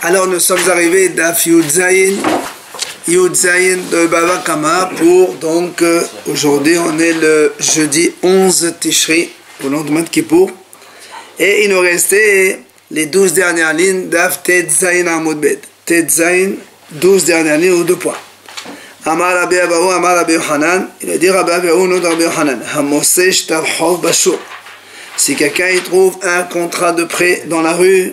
Alors nous sommes arrivés d'Af Yud Zayin de Bava Kama pour donc aujourd'hui on est le jeudi 11 Tishri au lendemain de Kippour et il nous restait les 12 dernières lignes d'Af Tet Zayin Amud Bet. Tet Zayin, 12 dernières lignes ou 2 points. Amar Rabbi Abahu, Amar Rabbi Yohanan, il a dit Rabbi Abahu, non Rabbi Yohanan, Hamoseh Shtar Chov Bashur. Si quelqu'un y trouve un contrat de prêt dans la rue,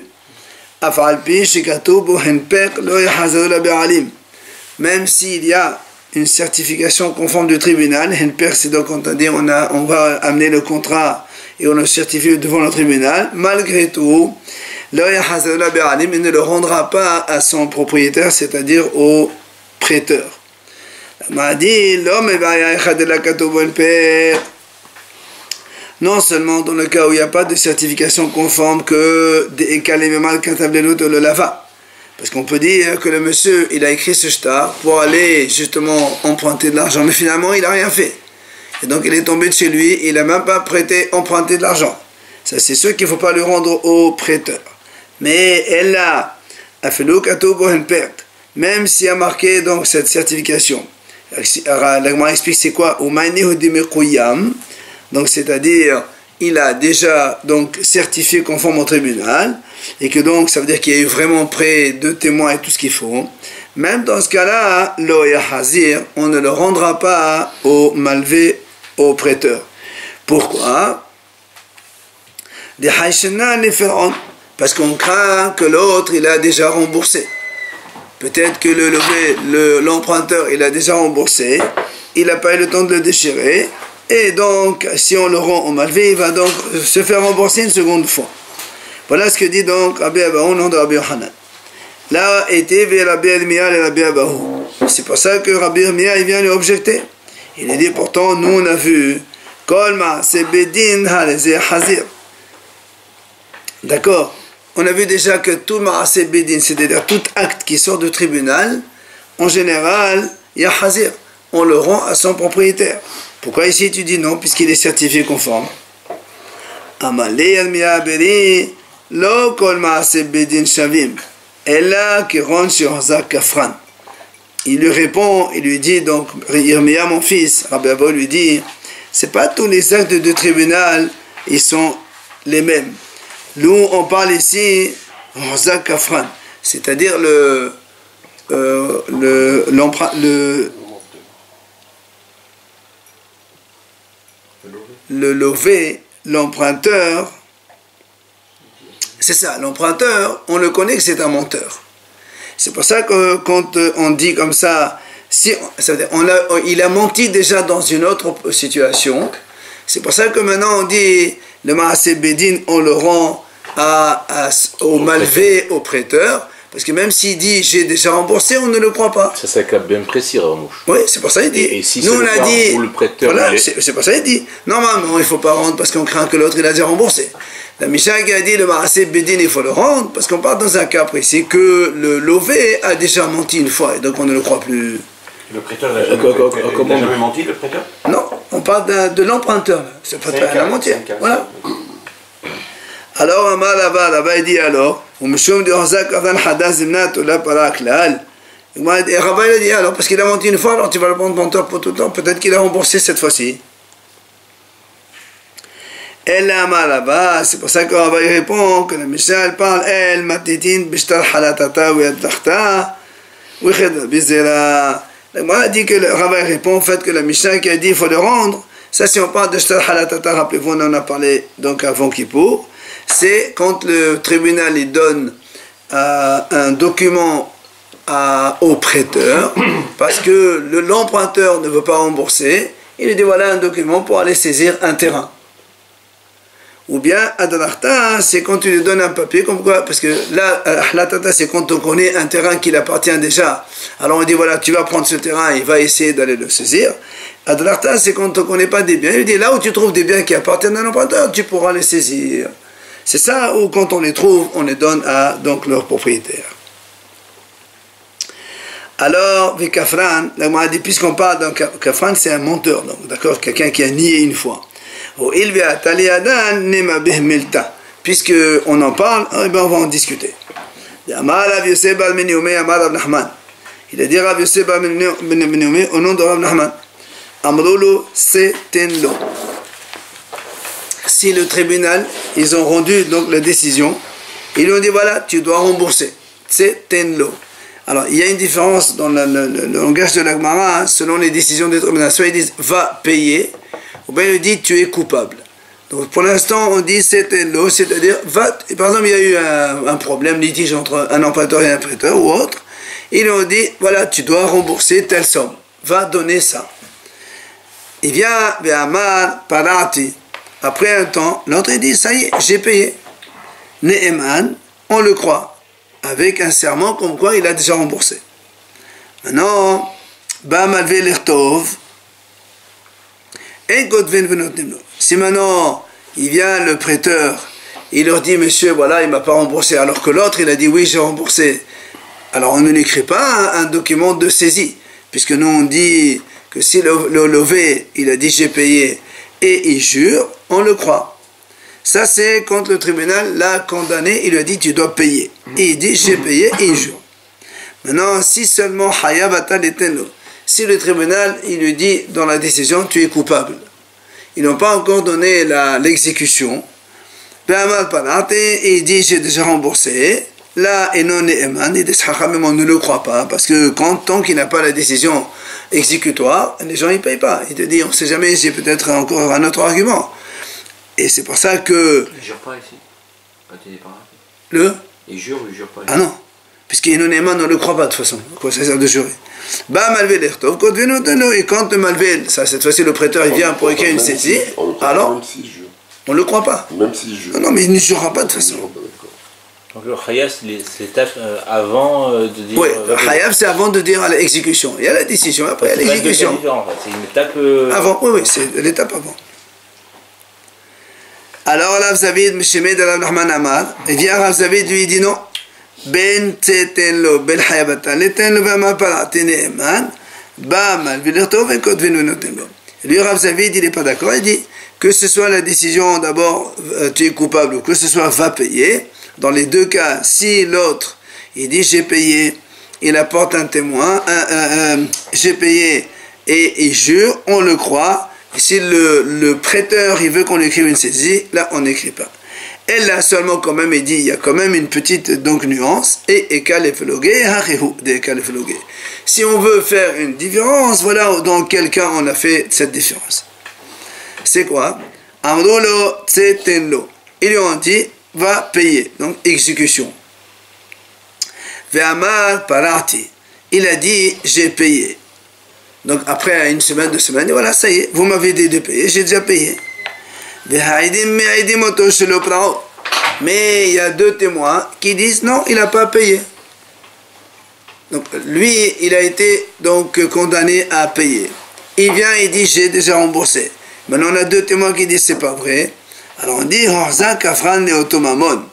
même s'il y a une certification conforme du tribunal, c'est donc on a dit on va amener le contrat et on le certifie devant le tribunal, malgré tout, il ne le rendra pas à son propriétaire, c'est-à-dire au prêteur. Non seulement dans le cas où il n'y a pas de certification conforme que le lava. Parce qu'on peut dire que le monsieur, il a écrit ce shtar pour aller justement emprunter de l'argent, mais finalement il n'a rien fait. Et donc il est tombé de chez lui, il n'a même pas emprunté de l'argent. Ça c'est sûr qu'il ne faut pas le rendre au prêteur. Mais elle a fait le même s'il y a marqué donc cette certification. L'agma explique c'est quoi? Donc c'est-à-dire il a déjà donc certifié conforme au tribunal et que donc ça veut dire qu'il y a eu vraiment près de témoins et tout ce qu'il faut. Même dans ce cas-là, on ne le rendra pas au malvé, au prêteur. Pourquoi? Parce qu'on craint que l'autre il a déjà remboursé. Peut-être que l'emprunteur il a déjà remboursé, il n'a pas eu le temps de le déchirer. Et donc, si on le rend au malvé, il va donc se faire rembourser une seconde fois. Voilà ce que dit donc Rabbi Abahu, au nom de Rabbi Yohanan. Là, était Rabbi Yirmiyah et Rabbi Abahu. C'est pour ça que Rabbi Yirmiyah, il vient lui objecter. Il a dit, pourtant, nous on a vu, Kol ma'aseh bedin halezeh hazir. D'accord? On a vu déjà que tout ma'aseh bedin, c'est-à-dire tout acte qui sort du tribunal, en général, il y a hazir. On le rend à son propriétaire. Pourquoi ici tu dis non, puisqu'il est certifié conforme? Amalei al-miyaberi, lo kol ma'aseh bedin shavim, ella ki ron shehozak kafran. Il lui répond, il lui dit, donc, Yirmiyah, mon fils, Rabbi Abahu lui dit, c'est pas tous les actes de tribunal, ils sont les mêmes. Nous, on parle ici, hozak kafran, c'est-à-dire le lové, l'emprunteur, c'est ça, l'emprunteur, on le connaît que c'est un menteur. C'est pour ça que quand on dit comme ça, ça veut dire, il a menti déjà dans une autre situation, c'est pour ça que maintenant on dit, le ma'aseh bedin, on le rend au malvé, au prêteur, parce que même s'il dit j'ai déjà remboursé, on ne le croit pas. Ça c'est bien précis, Ramouche. Oui, c'est pour ça qu'il dit. Et si nous on a dit, le prêteur, voilà, c'est pour ça qu'il dit. Normalement, il ne faut pas rendre parce qu'on craint que l'autre il a déjà remboursé. La Mishnah qui a dit le ma'aseh bedin, il faut le rendre parce qu'on parle dans un cas précis que le lové a déjà menti une fois et donc on ne le croit plus. Le prêteur n'a jamais menti, le prêteur? Non, on parle de l'emprunteur. C'est pas un mentir. Voilà. Alors, Amar là-bas, il dit alors, et Rabbi il a dit alors, parce qu'il a menti une fois, alors tu vas le prendre menteur pour tout le temps, peut-être qu'il a remboursé cette fois-ci. Elle a Amar là-bas, c'est pour ça que Rabbi répond que la Mishnah elle parle, elle matitin bishtar halatata ou yadachta, ou khedra bizera. Moi, dit que le Rabbi répond au fait que la Mishnah qui a dit il faut le rendre, ça si on parle de shtar halatata, rappelez-vous, on en a parlé donc avant Kippour. C'est quand le tribunal il donne un document au prêteur, parce que l'emprunteur ne veut pas rembourser, il lui dit voilà un document pour aller saisir un terrain. Ou bien, Adalarta, c'est quand tu lui donnes un papier, comme quoi, parce que là, Ahlatata, c'est quand on connaît un terrain qui appartient déjà. Alors on dit voilà, tu vas prendre ce terrain, il va essayer d'aller le saisir. Adalarta, c'est quand on ne connaît pas des biens. Il dit là où tu trouves des biens qui appartiennent à l'emprunteur, tu pourras les saisir. C'est ça où quand on les trouve, on les donne à donc leur propriétaire. Alors, Kafran, puisqu'on parle d'un Kafran, c'est un menteur, donc d'accord, quelqu'un qui a nié une fois. Puisque on en parle, eh ben on va en discuter. Il a dit Rav Yosef Bar Menioumé au nom de Rav Nachman. Amrolo Setenlo. Si le tribunal, ils ont rendu donc la décision, ils lui ont dit voilà, tu dois rembourser. Setenlo. Alors, il y a une différence dans le langage de la Gemara, selon les décisions des tribunaux. Soit ils disent va payer, ou bien ils disent tu es coupable. Donc pour l'instant, on dit setenlo, c'est-à-dire va. Par exemple, il y a eu un problème, litige entre un emprunteur et un prêteur ou autre. Ils lui ont dit voilà, tu dois rembourser telle somme. Va donner ça. Il vient vers Amar Parati. Après un temps, l'autre dit ça y est, j'ai payé. Ne'eman, on le croit, avec un serment comme quoi il a déjà remboursé. Maintenant, Ba Malvé Lertov, et Godven Venotnemlo. Si maintenant il vient le prêteur, il leur dit monsieur, voilà, il ne m'a pas remboursé, alors que l'autre il a dit oui, j'ai remboursé. Alors on ne l'écrit pas un document de saisie, puisque nous on dit que si le lové, il a dit j'ai payé et il jure, on le croit. Ça c'est quand le tribunal l'a condamné, il lui a dit tu dois payer. Et il dit j'ai payé et il jure. Maintenant, si seulement Hayabata l'Etenlo, si le tribunal il lui dit dans la décision tu es coupable, ils n'ont pas encore donné l'exécution, et il dit j'ai déjà remboursé, là et non Eman, et des Chachamim on ne le croit pas, parce que tant qu'il n'a pas la décision exécutoire, les gens ils ne payent pas. Il te dit on ne sait jamais, j'ai peut-être encore un autre argument. Et c'est pour ça que. Il ne jure pas ici. Quand il est pas Il jure ou il jure pas ici. Ah non. Puisqu'il non Eman, on ne le croit pas de toute façon. Quoi, ça sert de jurer. Bah malvé l'ertov, et quand le malvé, ça cette fois-ci le prêteur il vient pour écrire une saisie, alors on ne le croit pas. Même s'il jure. Non, mais il ne jurera pas de toute façon. Donc le Khayab, c'est l'étape avant de dire... Oui, le Khayab, c'est avant de dire à l'exécution. Il y a la décision, après il y a l'exécution. C'est une étape... Avant, oui, c'est l'étape avant. Alors Rav Zavid, Meshemé de Rav Nachman Amar, il vient Rav Zavid, lui il dit non. Ben tsetenlo, ben hayabatan, letenlo, ben mapalati ne'eman, ba mal vilirto, ben kodvenu notenlo. Lui Rav Zavid, il n'est pas d'accord, il dit que ce soit la décision d'abord, tu es coupable, ou que ce soit va payer. Dans les deux cas, si l'autre, il dit j'ai payé, il apporte un témoin, j'ai payé et il jure, on le croit. Et si le prêteur, il veut qu'on écrive une saisie, là, on n'écrit pas. Et là seulement, quand même, il dit, il y a quand même une petite donc, nuance, et ekaleflogé, harihu, de ekaleflogé. Si on veut faire une différence, voilà dans quel cas on a fait cette différence. C'est quoi? Amrolo tsetenlo. Ils lui ont dit, va payer, donc exécution. Ve'amar parati, il a dit j'ai payé. Donc après une semaine, 2 semaines, et voilà, ça y est, vous m'avez dit de payer, j'ai déjà payé. Mais il y a 2 témoins qui disent non, il n'a pas payé. Donc lui, il a été donc condamné à payer. Il vient, il dit j'ai déjà remboursé. Maintenant on a 2 témoins qui disent c'est pas vrai. Alors on dit Horza Kafran Neotomamon.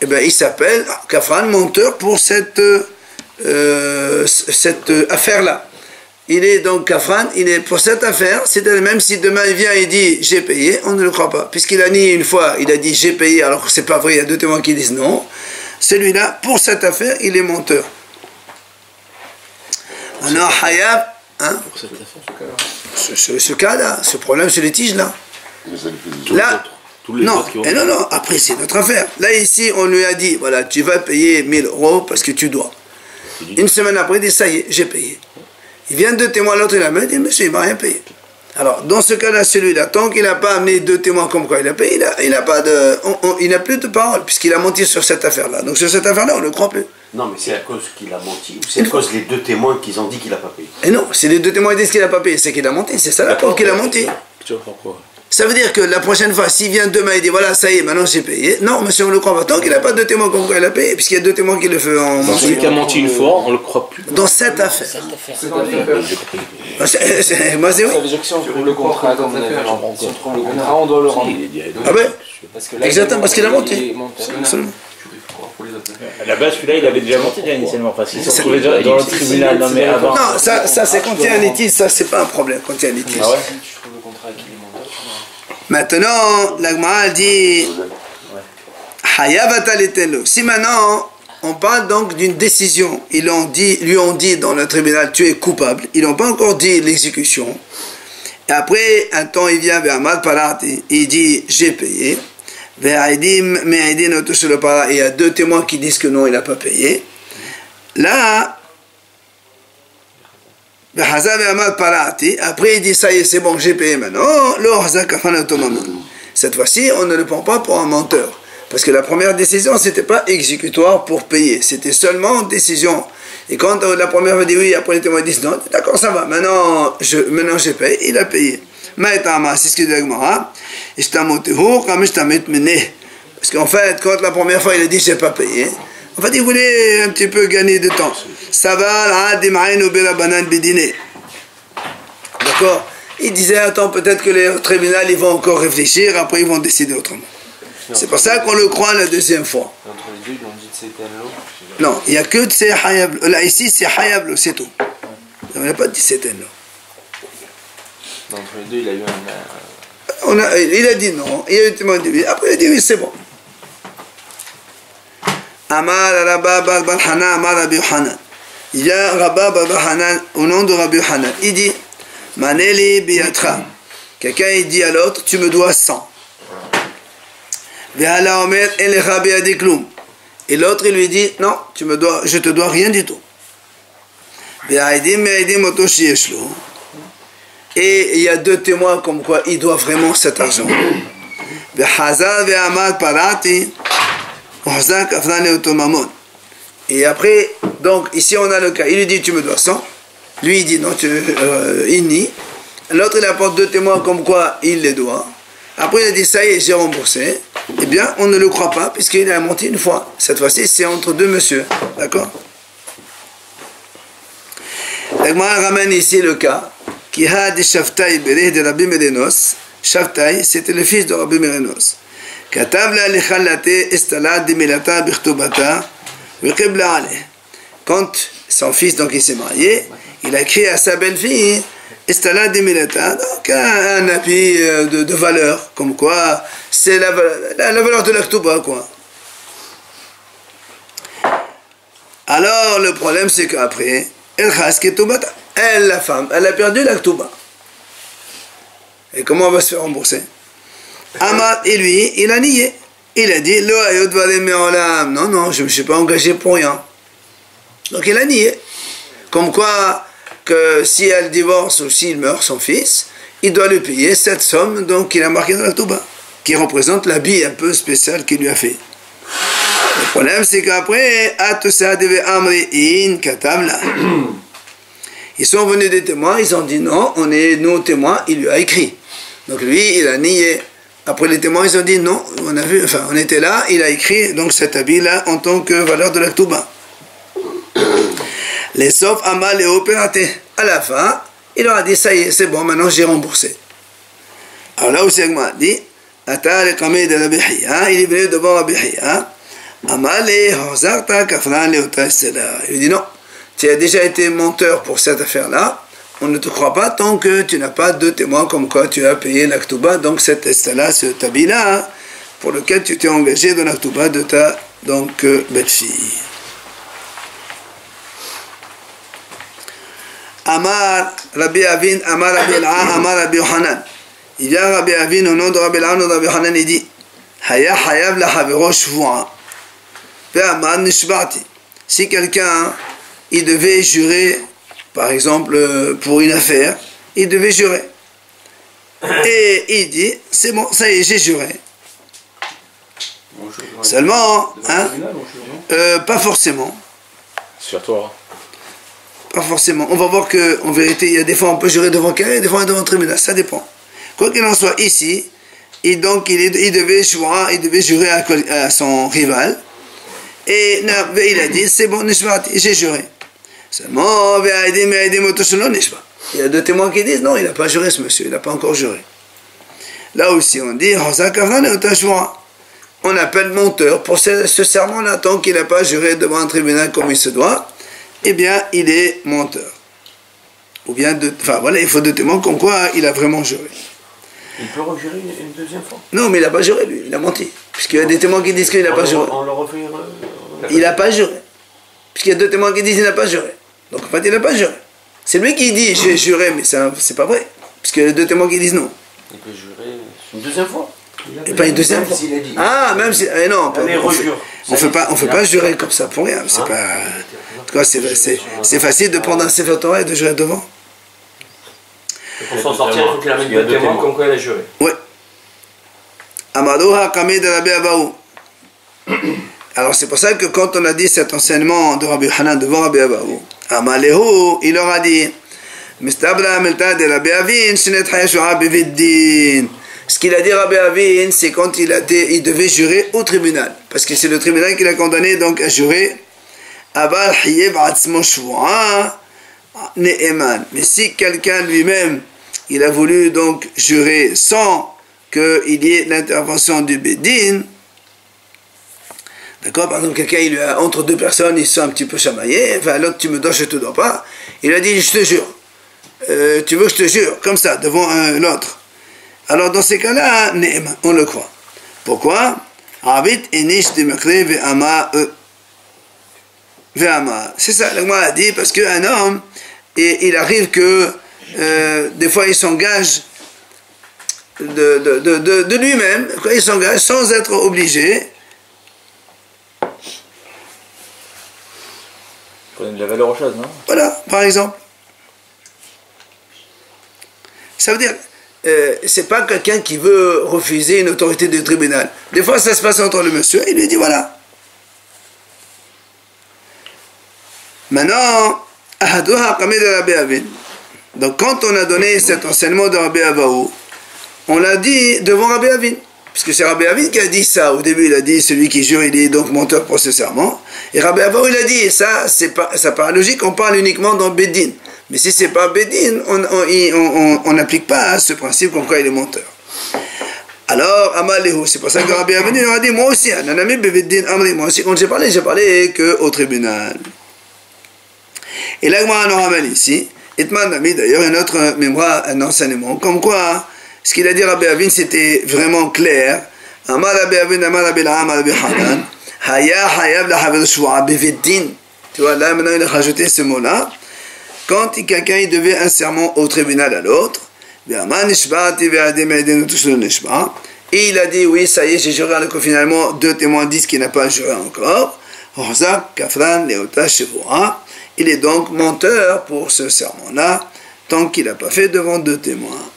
Eh bien il s'appelle Kafran, menteur pour cette affaire-là. Il est donc Kafran, il est pour cette affaire, c'est-à-dire même si demain il vient et dit j'ai payé, on ne le croit pas. Puisqu'il a nié une fois, il a dit j'ai payé alors que c'est pas vrai, il y a 2 témoins qui disent non. Celui-là, pour cette affaire, il est menteur. Maintenant, Hayab, hein, Pour cette affaire, ce cas-là, ce problème, ce litige-là. Là, non, après c'est notre affaire. Là, ici, on lui a dit, voilà, tu vas payer 1000 € parce que tu dois. Une semaine après, il dit, ça y est, j'ai payé. Il vient 2 témoins, l'autre, il a dit, monsieur, il ne m'a rien payé. Alors, dans ce cas-là, celui-là, tant qu'il n'a pas amené 2 témoins comme quoi il a payé, il n'a plus de parole, puisqu'il a menti sur cette affaire-là. Donc, sur cette affaire-là, on ne le croit plus. Non, mais c'est à cause qu'il a menti, ou c'est à cause des 2 témoins qu'ils ont dit qu'il n'a pas payé? Et non, si les 2 témoins disent qu'il n'a pas payé, c'est qu'il a menti. C'est ça la preuve qu'il a menti. tu vois pourquoi? Ça veut dire que la prochaine fois, s'il vient demain et dit voilà, ça y est, maintenant j'ai payé. Non, monsieur, on ne le croit pas. Tant qu'il n'a pas 2 témoins comme quoi il a payé, puisqu'il y a 2 témoins qui le font en Celui mentir. qui a menti une fois, on le croit plus. Dans cette affaire. Moi, c'est oui. L'objection pour le contrat, comme on avait dit. Si on trouve le contrat, on doit le rendre. Ah ben Là, exactement, parce qu'il a menti. Absolument. À la base, celui-là, il avait déjà menti initialement, parce qu'il s'est retrouvé dans le tribunal. Non, mais avant. Non, ça c'est quand il y a un litige, ça c'est pas un problème quand il y a un litige. Ah ouais? Si tu trouves le contrat qui est mandat. Maintenant, la Gemara dit Hayabata letelo. Si maintenant on parle donc d'une décision. Lui ont dit dans le tribunal, tu es coupable. Ils n'ont pas encore dit l'exécution. Et après, un temps, il vient vers Ahmad Parati, il dit, j'ai payé. Et il y a 2 témoins qui disent que non, il n'a pas payé. Là, après, il dit, ça y est, c'est bon, j'ai payé maintenant. Cette fois-ci, on ne le prend pas pour un menteur. Parce que la première décision, ce n'était pas exécutoire pour payer. C'était seulement décision. Et quand la première va dire oui, après les témoins disent non, d'accord, ça va. Maintenant, je paye. Il a payé. C'est ce qu'il dit Gemara. Parce qu'en fait, quand la première fois, il a dit je n'ai pas payé, en fait, il voulait un petit peu gagner de temps. Ça va, d'accord? Il disait, attends, peut-être que les tribunaux, ils vont encore réfléchir, après ils vont décider autrement. C'est pour ça qu'on le croit la deuxième fois. Entre les deux, ils ont dit que c'était l'eau. Non, il n'y a que c'est hayab. Là, ici, c'est hayab, c'est tout. On n'a pas dit c'était l'eau. Entre les deux, il a eu il a dit non, il a eu témoin de lui. Après, il a dit oui, c'est bon. Amar Rabba Bar Hanan, Amar Rabbi Hanan. Il y a Rabba Bar Hanan au nom de Rabbi Hanan. Il dit Maneli Biatra. Quelqu'un, il dit à l'autre, tu me dois 100. Et l'autre il lui dit non, je te dois rien du tout. Et il y a 2 témoins comme quoi il doit vraiment cet argent. Et après, donc ici on a le cas, il lui dit tu me dois 100, lui il dit non, il nie. L'autre il apporte 2 témoins comme quoi il les doit. Après il a dit ça y est, j'ai remboursé. Eh bien, on ne le croit pas, puisqu'il a menti une fois. Cette fois-ci, c'est entre 2 messieurs. D'accord? L'Agmara ramène ici le cas. Qui a dit Shaftai de Rabbi Merenos. Shaftai, c'était le fils de Rabbi Merenos. Katavla lechalate estala dimilata bichtubata viqibla ale. Quand son fils, donc, il s'est marié, il a écrit à sa belle-fille Estala dimilata, donc un habit de valeur, comme quoi c'est la valeur de l'Aktuba, quoi. Alors, le problème, c'est qu'après, elle, la femme, elle a perdu l'Aktuba. Et comment on va se faire rembourser? Ahmad, et lui, il a nié. Il a dit, non, non, je ne me suis pas engagé pour rien. Donc, il a nié. Comme quoi, que si elle divorce ou s'il meurt, son fils, il doit lui payer cette somme, donc qu'il a marqué dans l'Aktuba, qui représente l'habit un peu spécial qu'il lui a fait. Le problème, c'est qu'après, ils sont venus des témoins, ils ont dit non, on est nos témoins, il lui a écrit. Donc lui, il a nié. Après les témoins, ils ont dit non, on était là, il a écrit donc cet habit-là en tant que valeur de l'Aktuba. Les sauf Amal et opératé. À la fin, il leur a dit ça y est, c'est bon, maintenant j'ai remboursé. Alors là où Segma a dit, il est venu devant Rabbi Hiya. Amal et Hozarta Kafran Leota Estela. Il lui dit non, tu as déjà été menteur pour cette affaire-là. On ne te croit pas tant que tu n'as pas 2 témoins comme quoi tu as payé l'Aktuba, donc cette Estela, ce tabi-là, pour lequel tu t'es engagé dans l'Aktuba de ta belle-fille. Amar Rabbi Avin, Amar Rabbi El'a, Amar Rabbi Yohanan. Il y a Rabbi Avin au nom de Rabbi El'a, au nom de Rabbi Yohanan, il dit Haya Hayav la Havero Shvu'a. Ve'amar Nishba'ti. Si quelqu'un, il devait jurer, par exemple, pour une affaire, il devait jurer. Et il dit c'est bon, ça y est, j'ai juré. Seulement, hein, pas forcément. Sur toi. Pas forcément. On va voir qu'en vérité, il y a des fois on peut jurer devant carré, des fois devant le tribunal. Ça dépend. Quoi qu'il en soit, ici, et donc il devait jurer à son rival. Et il a dit, c'est bon, j'ai juré. Seulement, il y a 2 témoins qui disent, non, il n'a pas juré ce monsieur, il n'a pas encore juré. Là aussi, on dit, on appelle menteur pour ce serment-là, tant qu'il n'a pas juré devant un tribunal comme il se doit. Eh bien, il est menteur. Ou bien, voilà, il faut 2 témoins comme quoi il a vraiment juré. Il peut rejurer une deuxième fois? Non, mais il n'a pas juré, lui, il a menti. Puisqu'il y a des témoins qui disent qu'il n'a pas juré. On le refait il n'a pas juré. Puisqu'il y a deux témoins qui disent qu'il n'a pas juré. Donc en fait, il n'a pas juré. C'est lui qui dit j'ai juré, mais c'est pas vrai. Puisqu'il y a deux témoins qui disent non. Il peut jurer Une deuxième fois. Et pas une deuxième fois. Ah, même si. Non, on fait pas jurer comme ça pour rien. C'est pas. En tout cas, c'est facile de prendre un Sefer Torah et de jurer devant. Pour s'en sortir, il faut qu'il amène deux témoins comme quoi il a juré. Oui. Amadouha Kamid Rabbi Abaou. Alors c'est pour ça que quand on a dit cet enseignement de Rabbi Hanan devant Rabbi Abaou, Amalehu, il leur a dit Mistabla Milta de Rabbi Avin, Shinet Hayashua Bividdin. Ce qu'il a dit Rabbi Avin, c'est quand il devait jurer au tribunal. Parce que c'est le tribunal qui l'a condamné donc à jurer. Aval Hiyev Atzmo Shvu'a Ne'eman. Mais si quelqu'un lui-même, il a voulu donc jurer sans qu'il y ait l'intervention du Bédine, d'accord, par exemple, quelqu'un, il lui a, entre deux personnes, ils sont un petit peu chamaillés, enfin, l'autre, tu me dois, je te dois pas, il a dit, je te jure, tu veux que je te jure, comme ça, devant l'autre. Alors, dans ces cas-là, on le croit. Pourquoi? C'est ça, le a dit, parce qu'un homme, il arrive que, des fois, il s'engage de lui-même, il s'engage sans être obligé. Donne de la valeur aux choses, non? Voilà, par exemple. Ça veut dire, c'est pas quelqu'un qui veut refuser une autorité du tribunal. Des fois, ça se passe entre le monsieur, il lui dit voilà. Maintenant, donc quand on a donné cet enseignement de Rabbi Abaou, on l'a dit devant Rabbi Avin. Puisque c'est Rabbi Avin qui a dit ça. Au début, il a dit celui qui jure, il est donc menteur pour ce serment. Et Rabbi Abaou, il a dit ça, ça paraît logique, on parle uniquement dans Bédine. Mais si c'est pas Bédine, on n'applique pas ce principe comme quoi il est menteur. Alors, Amalehu, c'est pour ça que Rabbi Avin il a dit moi aussi, moi aussi, quand j'ai parlé qu'au tribunal. Et là, on ramène ici, Itman a mis d'ailleurs une autre mémoire, un enseignement, comme quoi. Ce qu'il a dit Rabbi Avin, c'était vraiment clair. Amar Rabbi Avin, Amar Rabbi La'am, Rabbi Hanan. Haya hayav lahavir shua beviddin. Tu vois, là, maintenant, il a rajouté ce mot-là. Quand quelqu'un il devait un serment au tribunal à l'autre, et il a dit, oui, ça y est, j'ai juré, alors que finalement, deux témoins disent qu'il n'a pas juré encore. Il est donc menteur pour ce serment-là, tant qu'il n'a pas fait devant deux témoins.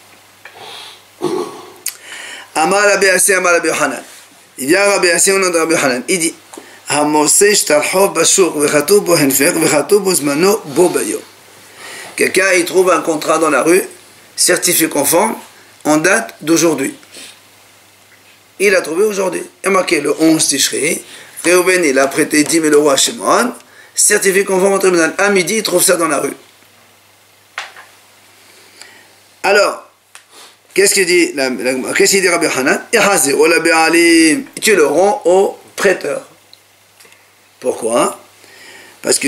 Amar Rabbi Assi, Amar Rabbi Hanan. Il vient Rabbi Assi au nom de Rabbi Hanan. Il dit quelqu'un il trouve un contrat dans la rue, certifié conforme, en date d'aujourd'hui. Il a trouvé aujourd'hui. Il a marqué le 11 Tishri. Réhouven, il a prêté 10 000 euros à Shimon, certifié conforme au tribunal. À midi, il trouve ça dans la rue. Alors, qu'est-ce qu'il dit Rabbi Hanan? Tu le rends au prêteur. Pourquoi? Parce que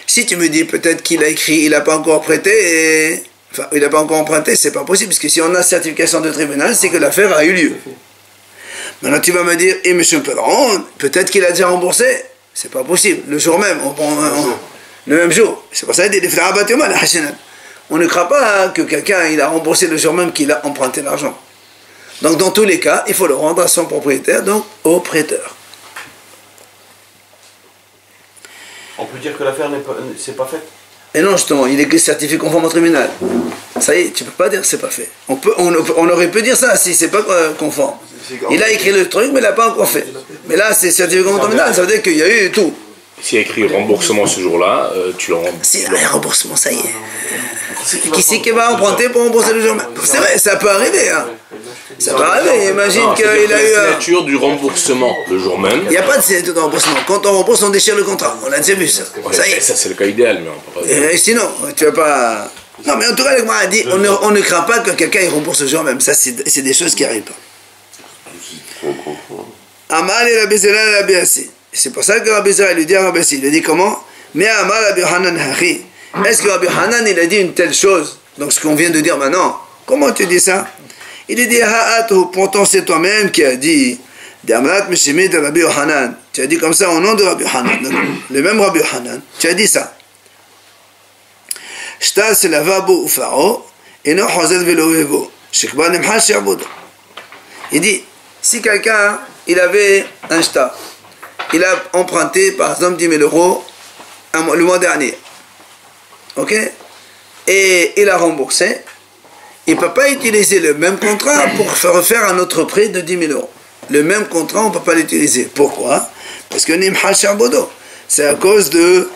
si tu me dis peut-être qu'il a écrit, il n'a pas encore prêté, enfin il n'a pas encore emprunté, c'est pas possible, parce que si on a certification de tribunal, c'est que l'affaire a eu lieu. Maintenant tu vas me dire, peut-être qu'il a déjà remboursé, c'est pas possible, le jour même, le même jour. C'est pour ça qu'il dit on ne croit pas que quelqu'un il a remboursé le jour même qu'il a emprunté l'argent. Donc dans tous les cas, il faut le rendre à son propriétaire, donc au prêteur. On peut dire que l'affaire c'est pas faite. Et non, justement, il est certifié conforme au tribunal. Ça y est, tu peux pas dire que c'est pas fait. On aurait pu dire ça si c'est pas conforme. Il a écrit le truc, mais il l'a pas encore fait. Mais là, c'est certifié conforme au tribunal, ça veut dire qu'il y a eu tout. S'il y a écrit remboursement ce jour-là, tu le rembourses. S'il y a un remboursement, ça y est. Qui c'est qui va emprunter pour rembourser le jour même? C'est vrai, ça peut arriver. Hein. Ça peut arriver. Imagine qu'il a eu la signature du remboursement le jour même. Il n'y a pas de signature de remboursement. Quand on rembourse, on déchire le contrat. On a déjà vu ça. Ça y est. Ça, c'est le cas idéal, mais on peut pas. Sinon, tu vas pas. Non, mais en tout cas, le a dit on ne craint pas que quelqu'un rembourse le jour même. Ça, c'est des choses qui n'arrivent pas. Amal et Rabbi Zera et Rabbi Assi. C'est pour ça que Rabbi Zera lui dit à Rabbi Assi. Il a dit comment? Mais Amal Rabbi Hanan Hachi. Est-ce que Rabbi Hanan il a dit une telle chose? Donc ce qu'on vient de dire maintenant, comment tu dis ça? Il a dit pourtant c'est toi-même qui a dit D'Amrat Mishimi de Rabbi Yohanan. Tu as dit comme ça au nom de Rabbi Yohanan. Le même Rabbi Yohanan. Tu as dit ça. Shtar c'est lavabo ufao. Et non Hazel velovevo. Shekba nemhal shi'abudo. Il dit, si quelqu'un, il avait un shtar, il a emprunté par exemple 10 000 euros le mois dernier. Ok? Et il a remboursé. Il ne peut pas utiliser le même contrat pour refaire un autre prêt de 10 000 euros. Le même contrat, on ne peut pas l'utiliser. Pourquoi? Parce que Nimhal Sharbodo, c'est à cause de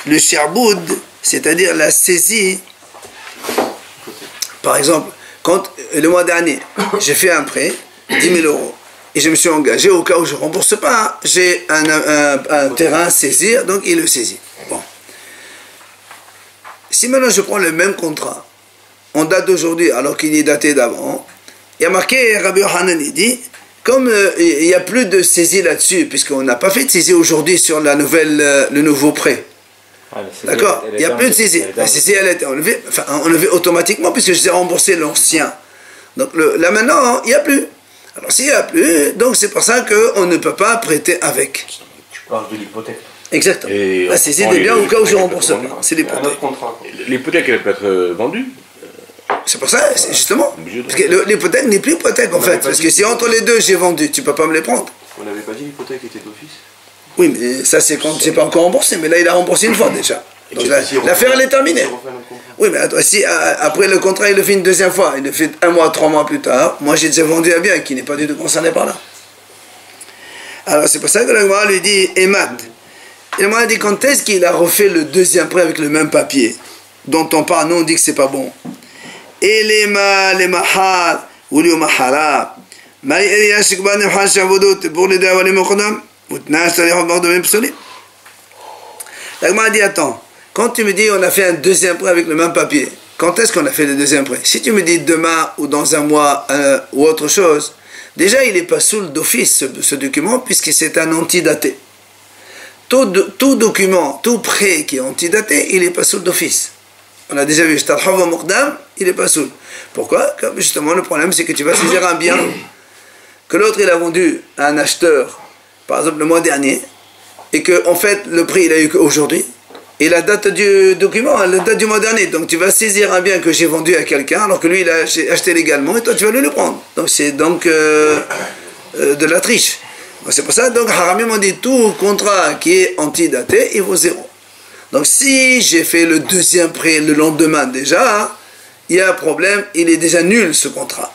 le Sharboud, c'est-à-dire la saisie. Par exemple, quand le mois dernier, j'ai fait un prêt, 10 000 euros, et je me suis engagé au cas où je ne rembourse pas, j'ai un terrain à saisir, donc il le saisit. Bon. Si maintenant je prends le même contrat, on date d'aujourd'hui alors qu'il est daté d'avant, il y a marqué, Rabbi Yohanan il dit, comme il n'y a plus de saisie là-dessus, puisqu'on n'a pas fait de saisie aujourd'hui sur la le nouveau prêt. D'accord? Il n'y a plus de saisie. La saisie, elle a été enlevée automatiquement puisque j'ai remboursé l'ancien. Donc là maintenant, il n'y a plus. Alors s'il n'y a plus, donc c'est pour ça qu'on ne peut pas prêter avec. Tu parles de l'hypothèque. Exactement. La saisie des biens au cas où je ne rembourse pas. C'est l'hypothèque. L'hypothèque, elle peut être vendue. C'est pour ça, justement. Parce que l'hypothèque n'est plus hypothèque en fait. Parce que si entre les deux j'ai vendu, tu ne peux pas me les prendre. On n'avait pas dit l'hypothèque était d'office. Oui, mais ça c'est quand j'ai pas encore remboursé. Mais là il a remboursé une fois déjà. Donc l'affaire elle est terminée. Oui, mais attends, si après le contrat il le fait une deuxième fois, il le fait 1 mois, 3 mois plus tard, moi j'ai déjà vendu un bien qui n'est pas du tout concerné par là. Alors c'est pour ça que le Gemara lui dit Emat. Il m'a dit quand est-ce qu'il a refait le deuxième prêt avec le même papier dont on parle, nous on dit que c'est pas bon. Elema le mahal ou le mahara. Mais il y a ce que ben mahal shavodot pour les deux les mokhodam. Utnash t'as les remords de même psoli. La Gemara dit attends, quand tu me dis on a fait un deuxième prêt avec le même papier, quand est-ce qu'on a fait le deuxième prêt? Si tu me dis demain ou dans un mois ou autre chose, déjà il n'est pas sous d'office ce document puisque c'est un antidaté. Tout document, tout prêt qui est antidaté, il n'est pas sous d'office. On a déjà vu, il n'est pas sous. Pourquoi? Comme justement le problème c'est que tu vas saisir un bien que l'autre il a vendu à un acheteur, par exemple le mois dernier, et que en fait le prix il a eu qu'aujourd'hui, et la date du document, la date du mois dernier. Donc tu vas saisir un bien que j'ai vendu à quelqu'un alors que lui il a acheté légalement et toi tu vas le prendre. Donc c'est donc de la triche. C'est pour ça, donc Haramim on dit tout contrat qui est antidaté, il vaut 0. Donc si j'ai fait le deuxième prêt le lendemain déjà, il y a un problème, il est déjà nul ce contrat.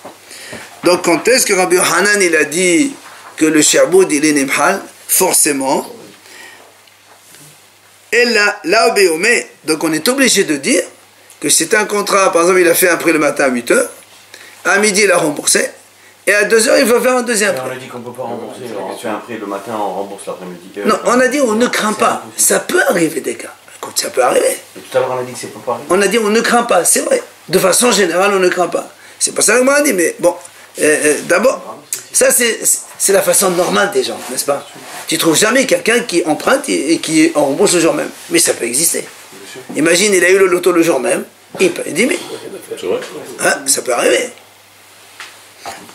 Donc quand est-ce que Rabbi Yohanan il a dit que le Sharboud il est Nimhal? Forcément. Et là, donc on est obligé de dire que c'est un contrat, par exemple il a fait un prêt le matin à 8h, à midi il a remboursé, et à 2h, il va faire un deuxième prêt. On a dit qu'on ne peut pas rembourser. On fait un prêt le matin, on rembourse l'après-midi. Non, on a dit on ne craint pas. Ça peut arriver des cas. Écoute, ça peut arriver. Et tout à l'heure, on a dit que c'est pas pareil. On a dit on ne craint pas, c'est vrai. De façon générale, on ne craint pas. C'est pas ça qu'on m'a dit, mais bon, d'abord, ça c'est la façon normale des gens, n'est-ce pas? Tu trouves jamais quelqu'un qui emprunte et qui rembourse le jour même. Mais ça peut exister. Imagine, il a eu le loto le jour même, il paye 10 000. Hein, ça peut arriver.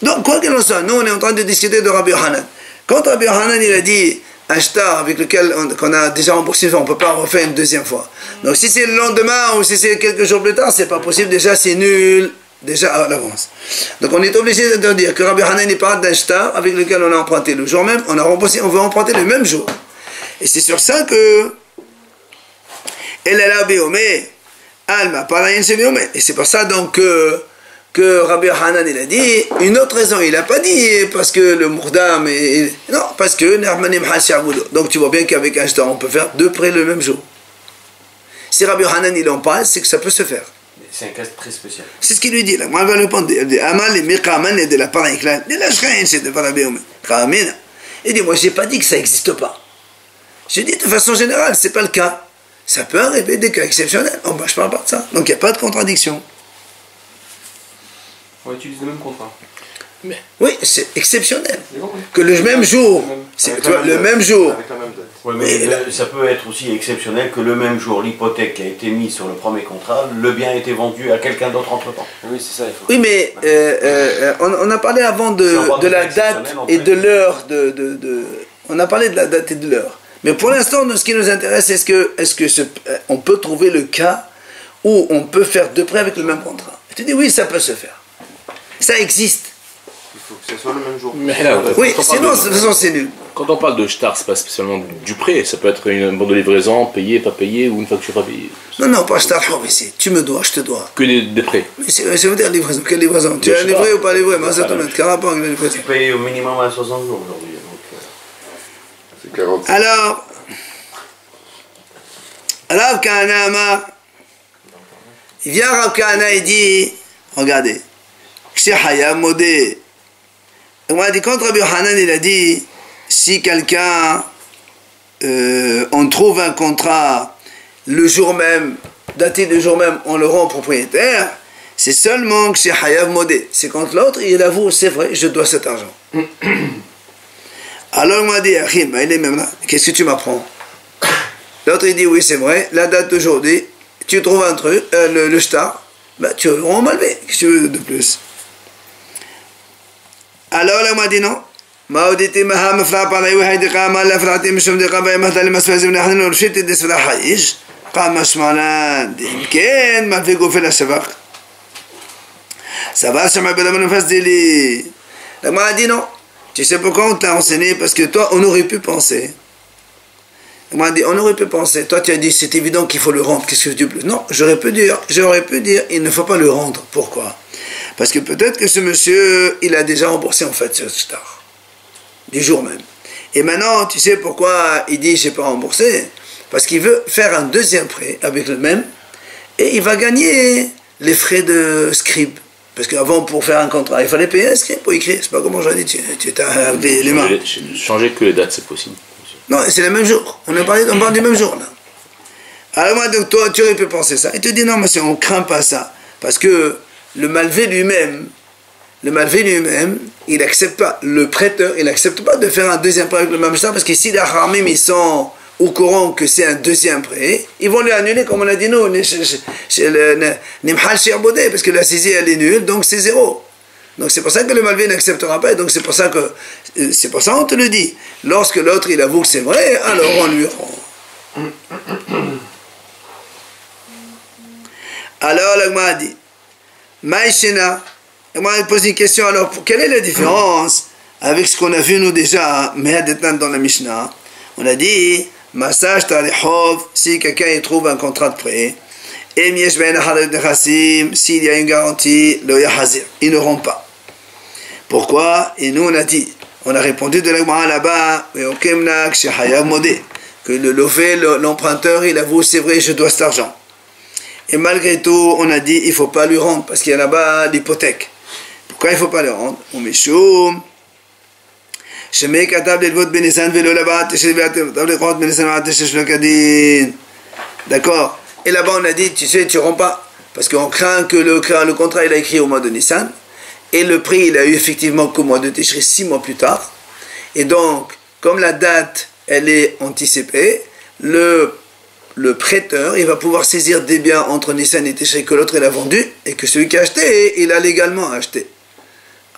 Donc, quoi qu'il en soit, nous on est en train de discuter de Rabbi Yohanan. Quand Rabbi Yohanan il a dit un shtar avec lequel on a déjà remboursé, on ne peut pas refaire une deuxième fois. Donc si c'est le lendemain ou si c'est quelques jours plus tard, c'est pas possible, déjà c'est nul, déjà à l'avance. Donc on est obligé de dire que Rabbi Yohanan il parle d'un shtar avec lequel on a emprunté le jour même, on a remboursé, on veut emprunter le même jour. Et c'est sur ça que et c'est pour ça donc que Rabbi Yohanan il a dit une autre raison, il n'a pas dit parce que le Mourdam non, parce que donc tu vois bien qu'avec un shtar on peut faire deux prêts le même jour. Si Rabbi Yohanan il en parle, c'est que ça peut se faire. C'est un cas très spécial. C'est ce qu'il lui dit là. Moi je vais répondre Amal et Mikaman et de la pareille clan. Il dit moi j'ai pas dit que ça n'existe pas. J'ai dit de façon générale, c'est pas le cas. Ça peut arriver des cas exceptionnels. Oh, bah, je parle pas de ça. Donc il n'y a pas de contradiction. On utilise le même contrat. Oui, c'est exceptionnel. Que le même jour, le même jour. Avec la même date. Oui, mais ça peut être aussi exceptionnel que le même jour, l'hypothèque qui a été mise sur le premier contrat, le bien a été vendu à quelqu'un d'autre entre-temps. Oui, c'est ça, il faut. Oui, mais on a parlé avant de la date et de l'heure. On a parlé de la date et de l'heure. Mais pour l'instant, ce qui nous intéresse, est-ce que on peut trouver le cas où on peut faire deux prêts avec le même contrat? Je te dis oui, ça peut se faire. Ça existe. Il faut que ce soit le même jour. Mais là, Oui, sinon, de toute façon, c'est nul. quand on parle de shtar, c'est pas spécialement du prêt, ça peut être une bande de livraison, payée, pas payée, ou une facture pas payée. Non, pas shtar ici. Tu me dois, je te dois. Que des prêts. Mais ça veut dire livraison. Quelle livraison? Tu as livré ou pas livré? Mais ça tombe. Quel rapport avec la livraison? Tu payes au minimum à 60 jours aujourd'hui. C'est 40. Alors, Rav Kahana Amar, il vient Rav Kahana et dit, regardez, Kshehaya Modé. On a dit, quand Rabbi Hanan il a dit, si quelqu'un, on trouve un contrat le jour même, daté le jour même, on le rend propriétaire, c'est seulement Kshehaya Modé. C'est quand l'autre, il avoue, c'est vrai, je dois cet argent. Alors on m'a dit, Achim, il est même là, qu'est-ce que tu m'apprends? L'autre il dit, oui c'est vrai, la date d'aujourd'hui, tu trouves un truc, le shtar, ben, tu le rends malvé, qu'est-ce que tu veux de plus? Alors là on m'a dit non. Mauditi maha mefra palay wa haydi qama la frati mishum de qaba mahtal masfaz min ahna urshit des fala haish qama shmanan ken ma fi gofe la shabaq ça va sama bela man fasdili. Là on m'a dit non. Tu sais pourquoi on t'a enseigné? Parce que toi on aurait pu penser. On m'a dit, on aurait pu penser, toi tu as dit c'est évident qu'il faut le rendre, qu'est-ce que tu veux? Non, j'aurais pu dire, il ne faut pas le rendre. Pourquoi? Parce que peut-être que ce monsieur, il a déjà remboursé en fait ce shtar, du jour même. Et maintenant, tu sais pourquoi il dit j'ai pas remboursé? Parce qu'il veut faire un deuxième prêt avec le même, et il va gagner les frais de scribe. Parce qu'avant, pour faire un contrat, il fallait payer un scribe pour écrire. C'est pas comment j'avais dit, tu t'as les mains. Changer que les dates, c'est possible. Non, c'est le même jour. On parle du même jour là. Alors moi, donc toi, tu aurais pu penser ça. Il te dit non, monsieur, on ne craint pas ça. Parce que le malvé lui-même, il n'accepte pas, le prêteur, il n'accepte pas de faire un deuxième prêt avec le même shtar, parce que si les haramim, ils sont au courant que c'est un deuxième prêt, ils vont lui annuler, comme on a dit nous, parce que la saisie, elle est nulle, donc c'est zéro. Donc c'est pour ça que le malvé n'acceptera pas, et donc c'est pour ça on te le dit. Lorsque l'autre il avoue que c'est vrai, alors on lui rend. Alors l'agma a dit, Maïshena, l'agma pose une question, alors quelle est la différence avec ce qu'on a vu nous déjà, dans la Mishnah? On a dit, Massage Tarihov, si quelqu'un trouve un contrat de prêt, s'il y a une garantie, ils ne rendent pas. Pourquoi? Et nous on a répondu de l'agma là-bas, que l'emprunteur il avoue c'est vrai je dois cet argent. Et malgré tout on a dit il ne faut pas lui rendre parce qu'il y a là-bas l'hypothèque. Pourquoi il ne faut pas le rendre? D'accord? Et là-bas on a dit, tu sais, tu ne rends pas, parce qu'on craint que le contrat il a écrit au mois de Nissan, et le prix il a eu effectivement qu'au mois de Tishri 6 mois plus tard, et donc, comme la date elle est anticipée, le prêteur il va pouvoir saisir des biens entre Nissan et Tishri que l'autre il a vendu, et que celui qui a acheté, il a légalement acheté.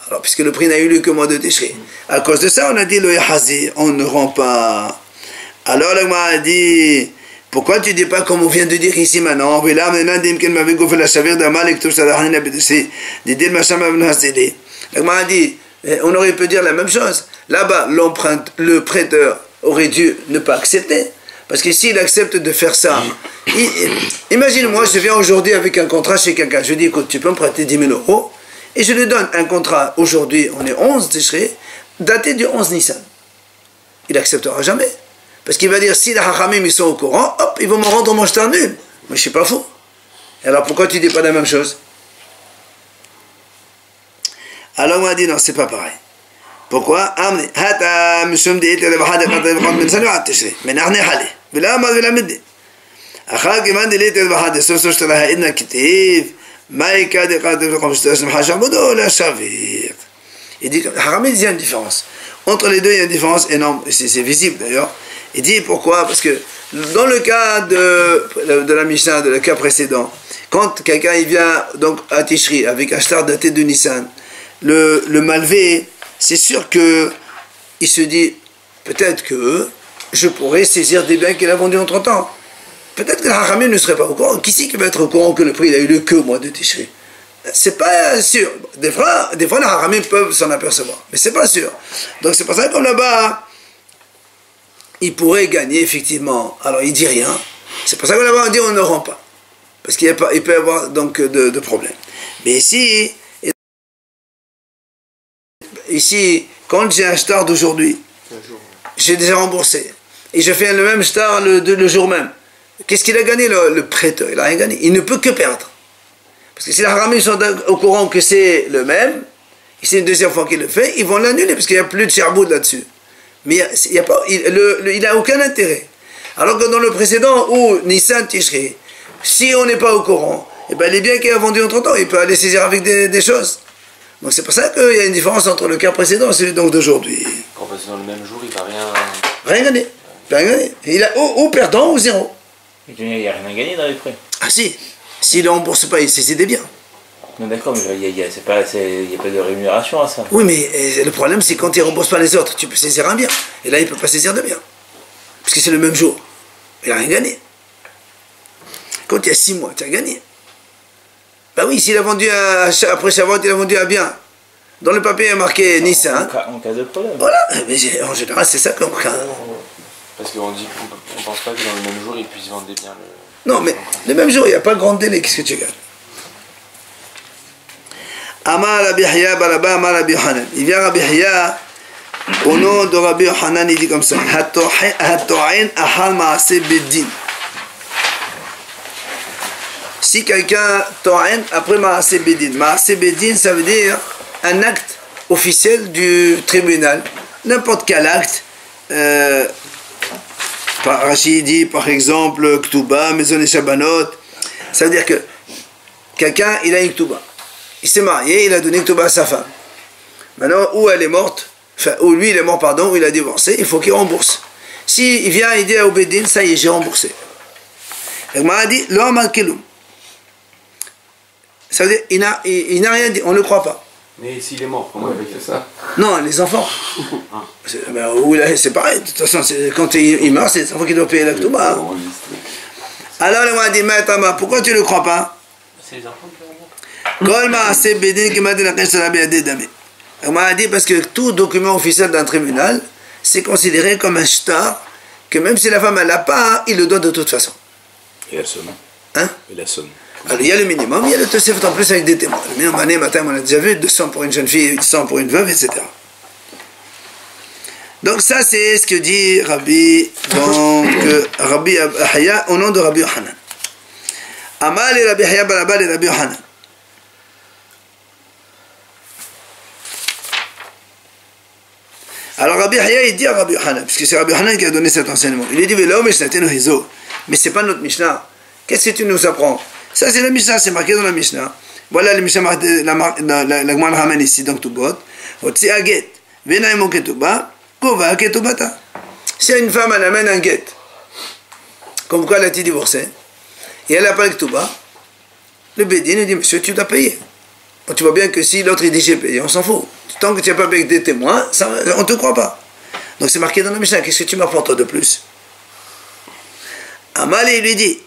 Alors, puisque le prix n'a eu lieu qu'au mois de Tishri. À cause de ça, on a dit le Yahazi, on ne rend pas. Alors, le Gma a dit, pourquoi tu ne dis pas comme on vient de dire ici maintenant? On a dit, on aurait pu dire la même chose. Là-bas, le prêteur aurait dû ne pas accepter. Parce que s'il accepte de faire ça, imagine-moi, je viens aujourd'hui avec un contrat chez quelqu'un. Je dis, écoute, tu peux me prêter 10 000 euros. Et je lui donne un contrat, aujourd'hui, on est 11 Tishri, daté du 11 Nissan. Il n'acceptera jamais. Parce qu'il va dire, si les hachamim ils sont au courant, hop, ils vont me rendre mon shtar nul. Mais je ne suis pas fou. Alors pourquoi tu ne dis pas la même chose? Alors on m'a dit, non, c'est pas pareil. Pourquoi? Il dit, Haramim, il y a une différence. Entre les deux, il y a une différence énorme, c'est visible d'ailleurs. Il dit pourquoi? Parce que dans le cas de la Mishnah, de le cas précédent, quand quelqu'un il vient donc à Tishri avec un shtar daté de Nissan, le malvé, c'est sûr que il se dit peut-être que je pourrais saisir des biens qu'il a vendus en 30 ans. Peut-être que le Haramim ne serait pas au courant. Qui c'est qui va être au courant que le prix il a eu lieu que au mois de Tishri? C'est pas sûr. Des fois les Haramim peuvent s'en apercevoir, mais c'est pas sûr. Donc c'est pour ça que comme là-bas, il pourrait gagner effectivement. Alors il dit rien. C'est pour ça que là-bas on dit on ne rend pas. Parce qu'il peut y avoir donc de problèmes. Mais ici, quand j'ai un shtar d'aujourd'hui, j'ai déjà remboursé. Et je fais le même shtar le jour même. Qu'est-ce qu'il a gagné le prêteur? Il n'a rien gagné. Il ne peut que perdre. Parce que si les Haramim sont au courant que c'est le même, et c'est une deuxième fois qu'il le fait, ils vont l'annuler parce qu'il n'y a plus de cherboud là-dessus. Mais il n'a aucun intérêt. Alors que dans le précédent, où Nissan Tishri, si on n'est pas au courant, eh ben les biens qu'il a vendus en 30 ans, il peut aller saisir avec des choses. Donc c'est pour ça qu'il y a une différence entre le cas précédent et celui d'aujourd'hui. Quand on passe dans le même jour, il va rien gagner. Rien gagner. Il a ou perdant ou zéro. Il n'y a rien à gagner dans les frais. Ah si. S'il ne rembourse pas, il saisit des biens. Non d'accord, mais il n'y a pas de rémunération à ça. Oui, mais le problème c'est quand il ne rembourse pas les autres, tu peux saisir un bien. Et là il ne peut pas saisir de bien. Parce que c'est le même jour. Il n'a rien gagné. Quand il y a 6 mois, tu as gagné. Ben oui, s'il a vendu après sa vente, il a vendu un bien. Dans le papier, il y a marqué Nissan. En cas de problème. Voilà, mais en général, c'est ça qu'on craint. Parce qu'on dit qu'on ne pense pas que dans le même jour, ils puissent vendre des biens. Non, mais le même jour, il n'y a pas de grand délai. Qu'est-ce que tu gagnes? Amar Rabbi Hiya Baraba Amar Rabbi Hanan. Il vient Rabbi Hiya, au nom de Rabbi Hanan, il dit comme ça: Hato'en ahal ma'aseh beddin. Si quelqu'un to'en après ma'aseh beddin. Ma'aseh beddin, ça veut dire un acte officiel du tribunal. N'importe quel acte. Rachid dit par exemple Ktuba, Maison et Shabbanot. Ça veut dire que quelqu'un il a une Ktuba. Il s'est marié, il a donné Ktuba à sa femme. Maintenant, ou elle est morte, enfin, ou lui il est mort, pardon, ou il a divorcé, il faut qu'il rembourse. Si il vient, il dit à Obedin, ça y est, j'ai remboursé. Le m'a dit, l'homme a kelum. Ça veut dire, il n'a rien dit, on ne le croit pas. Mais s'il est mort, comment il fait ça? Non, les enfants. C'est pareil, de toute façon, quand il meurt, c'est les enfants qui doivent payer la Ktuba. Hein. Alors, le m'a dit, mais pourquoi tu ne le crois pas? C'est les enfants qui on m'a dit parce que tout document officiel d'un tribunal, c'est considéré comme un shtar, que même si la femme elle l'a pas, il le doit de toute façon. Et la somme. Hein? Et la somme. Alors il y a le minimum, il y a le Tosefet en plus avec des témoins. Le minimum année, matin, on a déjà vu, 200 pour une jeune fille, 100 pour une veuve, etc. Donc ça c'est ce que dit Rabbi, donc Rabbi Hiya au nom de Rabbi Hanan. Amal et Rabbi Hiya Baraba et Rabbi Hanan. Alors Rabbi Hiya il dit à Rabbi Hanan, puisque c'est Rabbi Hanan qui a donné cet enseignement, il lui dit mais c'est pas notre Mishnah. Qu'est-ce que tu nous apprends? Ça c'est la Mishnah, c'est marqué dans la Mishnah. Voilà le Mishnah, la Gemara ramène ici dans Ketubot. Otsi aget, venaimo ketuba, kova ketubata. Si une femme elle amène un get, comme quoi elle a été divorcée, et elle n'a pas le ketuba, le bédine il dit monsieur tu dois payer. Tu vois bien que si l'autre il dit j'ai payé, on s'en fout. Tant que tu n'as pas payé des témoins, ça, on ne te croit pas. Donc c'est marqué dans la Mishnah. Qu'est-ce que tu m'apportes de plus? Amal il lui dit,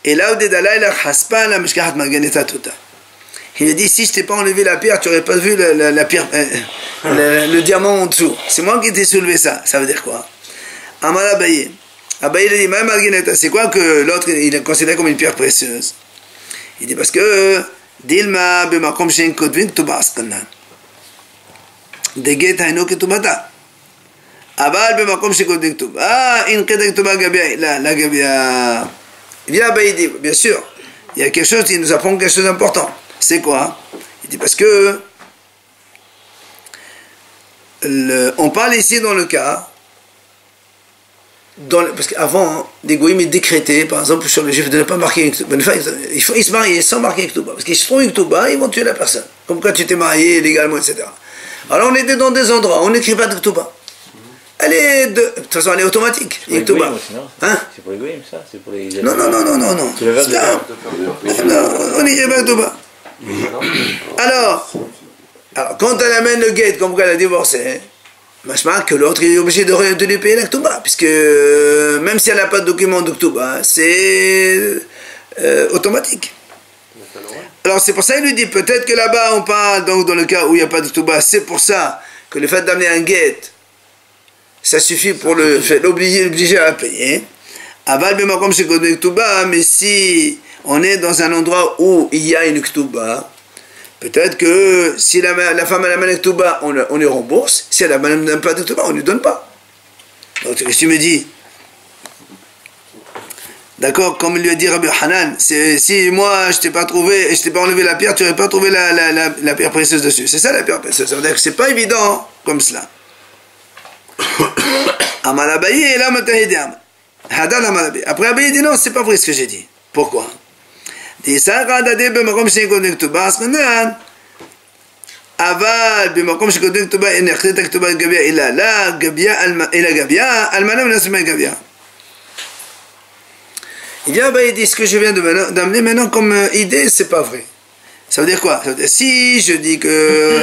et là où il lui dit, si je t'ai pas enlevé la pierre, tu n'aurais pas vu la pierre, le diamant en dessous. C'est moi qui t'ai soulevé ça. Ça veut dire quoi? Amal Abaye. Abaye il dit, même Marguerite, c'est quoi que l'autre il est considéré comme une pierre précieuse? Il dit parce que Dilma b'makom she'en kotvin ktuba asqanan. Deget hayno ketubata. Aval b'makom she'en kotvin ktuba. In qeda ktuba gabia la gabia. Il dit Abaye dit bien sûr, il y a quelque chose qui nous apprend quelque chose d'important. C'est quoi? Il dit parce que on parle ici dans le cas parce qu'avant, des goïms décrétaient, par exemple, sur le juif de ne pas marquer une Ktuba. Ils se mariaient sans marquer une Ktuba. Parce qu'ils se trouvent une Ktuba, ils vont tuer la personne. Comme quand tu t'es marié légalement, etc. Alors on était dans des endroits, on n'écrit pas de Ktuba. de toute façon, elle est automatique. C'est pour les goïms aussi, non? Hein? C'est pour les goïms, ça? C'est pour les... Non. Tu le veux de faire? On y est tout bas. Alors, quand elle amène le guet, comme quoi elle a divorcé, machma que l'autre est obligé de lui payer l'Aktuba, puisque même si elle n'a pas de document d'Aktuba, c'est automatique. Alors c'est pour ça qu'il lui dit, peut-être que là-bas on parle, donc dans le cas où il n'y a pas d'Aktuba, c'est pour ça que le fait d'amener un guet, ça suffit pour l'obliger à payer. Aval b'makom shekodem Aktuba, mais si on est dans un endroit où il y a une Aktuba, peut-être que si la femme elle amène l'Aktuba, on lui rembourse. Si elle n'amène pas d'Aktuba, on ne lui donne pas. Donc qu'est-ce que tu me dis? D'accord, comme il lui a dit Rabbi Hanan, si moi je t'ai pas trouvé, je t'ai pas enlevé la pierre, tu n'aurais pas trouvé la pierre précieuse dessus. C'est ça la pierre précieuse. Ça veut dire que c'est pas évident comme cela. Amal Abaye et là Matahidam. Hadal Amal Abaye. Après Abaye dit non, c'est pas vrai ce que j'ai dit. Pourquoi? אבל במקום שקודם כתובה אין החליט הכתובה גביע אלא לה גביע אלא גביע אלמנה מנסמה גביע. Il dit, il dit ce que je viens d'amener maintenant comme idée, c'est pas vrai. Ça veut dire quoi? Ça veut dire, si je dis que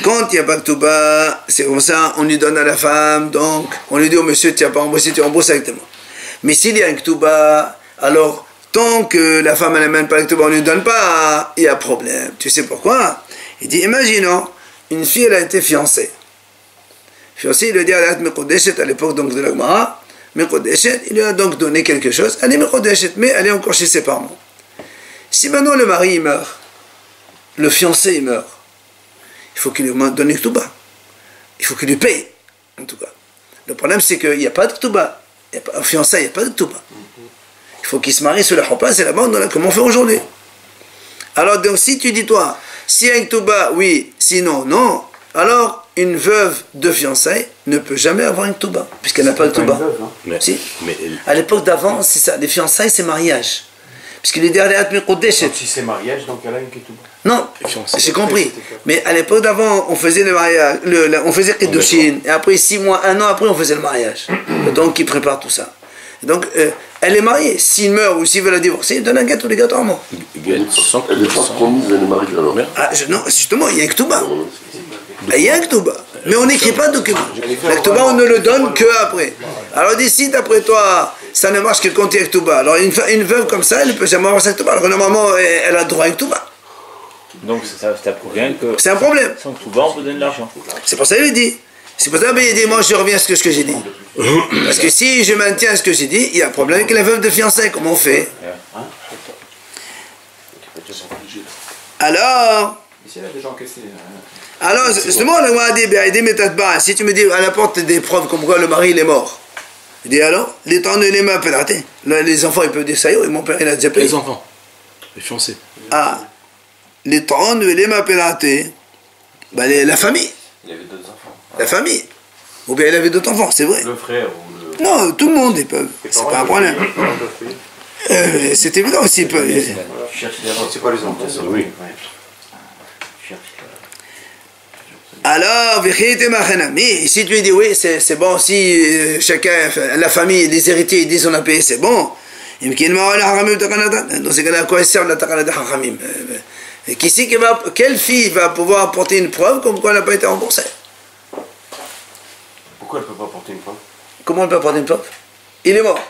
quand il n'y a pas de Ktuba, c'est comme ça, on lui donne à la femme, donc on lui dit au monsieur, tu n'as pas remboursé, tu rembourses directement. Mais s'il y a un Ktuba, alors tant que la femme elle n'amène pas le Ktuba, on ne lui donne pas, il y a problème. Tu sais pourquoi? Il dit, imaginons, une fille elle a été fiancée. Fiancée, il lui dit, à l'époque donc de la Gemara, il lui a donc donné quelque chose, elle est Mekodeshet, mais elle est encore chez ses parents. Si maintenant le mari il meurt, le fiancé il meurt, il faut qu'il lui donne une Ktuba. Il faut qu'il lui paye, en tout cas. Le problème c'est qu'il n'y a pas de Ktuba. Au fiancé, il n'y a pas de Ktuba. Il faut qu'il se marie sur la Chopin, c'est la bande comme on fait aujourd'hui. Alors donc si tu dis toi, s'il y a une Ktuba, oui, sinon non, alors une veuve de fiançailles ne peut jamais avoir une Ktuba, puisqu'elle n'a pas de Ktuba. Si. À l'époque d'avant, c'est ça, les fiançailles c'est mariage. Puisqu'il est derrière si c'est mariage, donc elle a une Ktuba. Non, j'ai compris. Mais à l'époque d'avant, on faisait le mariage, on faisait Kiddushin, et après 6 mois, 1 an après, on faisait le mariage. Donc il prépare tout ça. Et donc, elle est mariée. S'il meurt ou s'il veut la divorcer, il donne un gâteau obligatoirement. Elle n'est pas promise, elle est mariée alors. Non, justement, il y a un Ktuba. Il y a un Ktuba. Mais on n'écrit pas de document. Le Ktuba, on ne le donne qu'après. Alors d'ici, d'après toi, ça ne marche que quand il y a un Ktuba. Alors une veuve comme ça, elle ne peut jamais avoir sa Ktuba. Alors normalement, elle a droit à un Ktuba. Donc ça prouve bien que... C'est un problème. Sans Ktuba, on peut donner de l'argent. C'est pour ça qu'il dit. C'est pour ça qu'il dit, moi je reviens à ce que j'ai dit. Parce que si je maintiens à ce que j'ai dit, il y a un problème avec la veuve de fiançailles. Comment on fait? Alors... Alors, justement, si tu me dis, elle apporte des preuves comme quoi le mari il est mort. Je dis alors, les temps ne les mains pélatés. Les enfants ils peuvent dire ça y est, mon père il a déjà payé. Les enfants, les fiancés. Ah, les temps ne les mains pélatés. Ben, la famille. Il avait 2 enfants. La famille. Ou bien il avait d'autres enfants, c'est vrai. Le frère ou le... Non, tout le monde ils peuvent. C'est pas un problème. C'est évident aussi, ils peuvent. C'est pas les enfants, oui. Alors, mais si tu lui dis oui, c'est bon, si chacun, la famille, les héritiers, ils disent on a payé, c'est bon. Dans ces cas-là, à quoi sert la Takanada Hachamim? Quelle fille va pouvoir apporter une preuve comme quoi elle n'a pas été remboursée? Pourquoi elle ne peut pas apporter une preuve? Comment elle peut apporter une preuve? Il est mort.